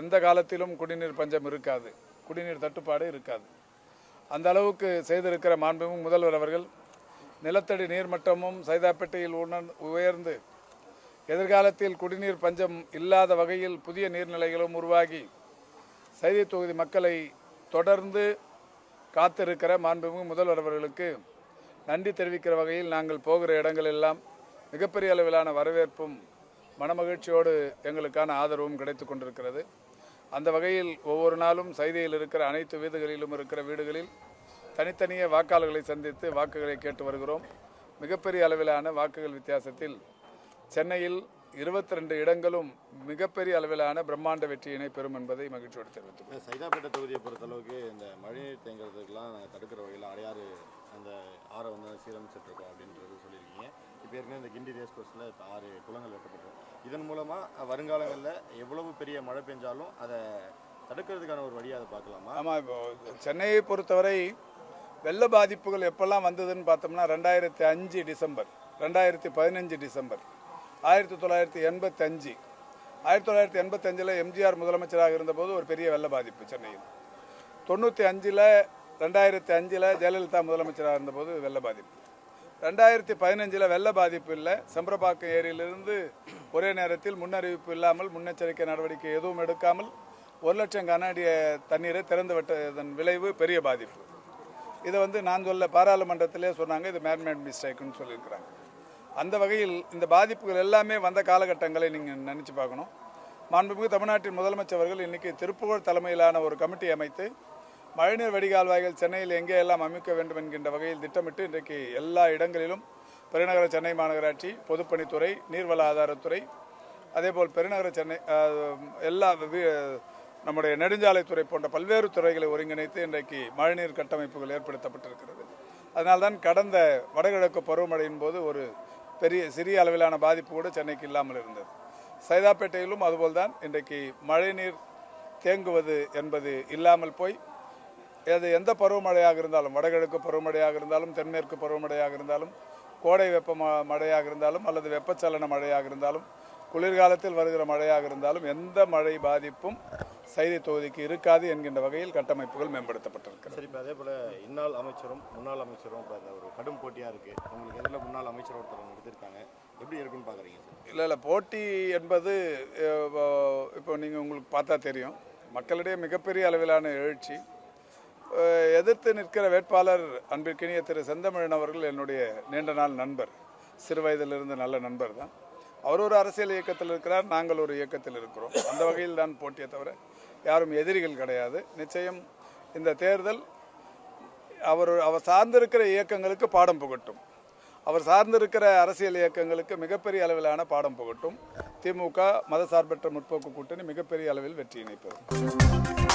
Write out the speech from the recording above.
எந்த காலத்திலும் குடிநீர் பஞ்சம் இருக்காது, குடிநீர் தட்டுப்பாடு இருக்காது. அந்த அளவுக்கு செய்திருக்கிற மாண்புமிகு முதல்வர் அவர்கள் நிலத்தடி நீர்மட்டமும் சைதாப்பேட்டையில் உயர்ந்து எதிர்காலத்தில் குடிநீர் பஞ்சம் இல்லாத வகையில் புதிய நீர்நிலைகளும் உருவாகி சைதை தொகுதி மக்களை தொடர்ந்து காத்திருக்கிற மாண்புமிகு முதல்வர் அவர்களுக்கு நன்றி தெரிவிக்கிற வகையில் நாங்கள் போகிற இடங்கள் எல்லாம் மிகப்பெரிய அளவிலான வரவேற்பும் மனமகிழ்ச்சியோடு எங்களுக்கான ஆதரவும் கிடைத்து கொண்டிருக்கிறது. அந்த வகையில் ஒவ்வொரு நாளும் சைதையில் இருக்கிற அனைத்து வீடுகளிலும் இருக்கிற வீடுகளில் தனித்தனியே வாக்காளர்களை சந்தித்து வாக்குகளை கேட்டு வருகிறோம். மிகப்பெரிய அளவிலான வாக்குகள் வித்தியாசத்தில் சென்னையில் 22 இடங்களும் மிகப்பெரிய அளவிலான பிரம்மாண்ட வெற்றியினை பெறும் என்பதை மகிழ்ச்சியோடு தெரிவித்துள்ளோம். சைதாப்பேட்டை தொகுதியை பொறுத்தளவுக்கு இந்த மழைநீர் தேங்குறதுக்கெல்லாம் நாங்கள் தடுக்கிற வகையில் அடையாறு அந்த ஆறை வந்து சீரமைச்சிட்டு இருக்கோம் அப்படின்றது சொல்லியிருக்கீங்க. இப்போ ஏற்கனவே இந்த கிண்டி ரேஸ் கோர்ஸில் 6 குளங்கள் வெட்டப்பட்டிருக்கும். இதன் மூலமாக வருங்காலங்களில் எவ்வளவு பெரிய மழை பெஞ்சாலும் அதை தடுக்கிறதுக்கான ஒரு வழியை அதை பார்க்கலாமா? ஆமாம், இப்போ சென்னையை பொறுத்தவரை வெள்ள பாதிப்புகள் எப்பெல்லாம் வந்ததுன்னு பார்த்தோம்னா 2005 டிசம்பர், 2015 டிசம்பர், 1985 1985 எம்ஜிஆர் முதலமைச்சராக இருந்தபோது ஒரு பெரிய வெள்ள பாதிப்பு சென்னையில். 2005 ஜெயலலிதா முதலமைச்சராக இருந்தபோது வெள்ள பாதிப்பு. 2015 வெள்ள பாதிப்பு இல்லை. செம்பரப்பாக்கம் ஏரியிலிருந்து ஒரே நேரத்தில் முன்னறிவிப்பு இல்லாமல் முன்னெச்சரிக்கை நடவடிக்கை எதுவும் எடுக்காமல் 1 லட்சம் கன அடி தண்ணீரை திறந்து விட்டதன் விளைவு பெரிய பாதிப்பு. இதை நான் சொல்ல பாராளுமன்றத்திலே சொன்னாங்க, இது மேன்மேட் மிஸ்டேக்குன்னு சொல்லியிருக்கிறாங்க. அந்த வகையில் இந்த பாதிப்புகள் எல்லாமே வந்த காலகட்டங்களை நீங்கள் நினச்சி பார்க்கணும். மாண்புமிகு தமிழ்நாட்டின் முதலமைச்சர் அவர்கள் இன்றைக்கி திருப்புகழ் தலைமையிலான ஒரு கமிட்டி அமைத்து மழைநீர் வடிகால்வாய்கள் சென்னையில் எங்கே எல்லாம் அமைக்க வேண்டும் என்கின்ற வகையில் திட்டமிட்டு இன்றைக்கு எல்லா இடங்களிலும் பெருநகர சென்னை மாநகராட்சி, பொதுப்பணித்துறை, நீர்வள ஆதாரத்துறை, அதேபோல் பெருநகர சென்னை எல்லா நம்முடைய நெடுஞ்சாலைத்துறை போன்ற பல்வேறு துறைகளை ஒருங்கிணைத்து இன்றைக்கு மழைநீர் கட்டமைப்புகள் ஏற்படுத்தப்பட்டிருக்கிறது. அதனால்தான் கடந்த வடகிழக்கு பருவமழையின் போது ஒரு சிறிய அளவிலான பாதிப்பு கூட சென்னைக்கு இல்லாமல் இருந்தது. சைதாப்பேட்டையிலும் அதுபோல்தான் இன்றைக்கு மழைநீர் தேங்குவது என்பது இல்லாமல் போய் அது எந்த பருவமழையாக இருந்தாலும், வடகிழக்கு பருவமழையாக இருந்தாலும், தென்மேற்கு பருவமழையாக இருந்தாலும், கோடை வெப்ப மழையாக இருந்தாலும், அல்லது வெப்பச்சலன மழையாக இருந்தாலும், குளிர்காலத்தில் வருகிற மழையாக இருந்தாலும் எந்த மழை பாதிப்பும் சைதை தொகுதிக்கு இருக்காது என்கின்ற வகையில் கட்டமைப்புகள் மேம்படுத்தப்பட்டிருக்கிறது. சரி, இப்போ அதே போல் இந்நாள் அமைச்சரும் முன்னாள் அமைச்சரும் இப்போ ஒரு கடும் போட்டியாக இருக்குது. உங்களுக்கு எதில் முன்னாள் அமைச்சர் ஒருத்தர் எடுத்திருக்காங்க, எப்படி இருக்குன்னு பார்க்குறீங்க சார்? இல்லை, போட்டி என்பது இப்போ நீங்கள் உங்களுக்கு பார்த்தா தெரியும், மக்களிடையே மிகப்பெரிய அளவிலான எழுச்சி. எதிர்த்து நிற்கிற வேட்பாளர் அன்பிற்கினிய திரு செந்தமிழன் அவர்கள் என்னுடைய நீண்ட நாள் நண்பர், சிறு வயதிலிருந்து நல்ல நண்பர் தான். அவர் ஒரு அரசியல் இயக்கத்தில் இருக்கிறார், நாங்கள் ஒரு இயக்கத்தில் இருக்கிறோம். அந்த வகையில் தான் போட்டியை தவிர யாரும் எதிரிகள் கிடையாது. நிச்சயம் இந்த தேர்தல் அவர் சார்ந்திருக்கிற இயக்கங்களுக்கு பாடம் புகட்டும், அவர் சார்ந்திருக்கிற அரசியல் இயக்கங்களுக்கு மிகப்பெரிய அளவிலான பாடம் புகட்டும். திமுக மதசார்பற்ற முற்போக்கு கூட்டணி மிகப்பெரிய அளவில் வெற்றியினை பெறும்.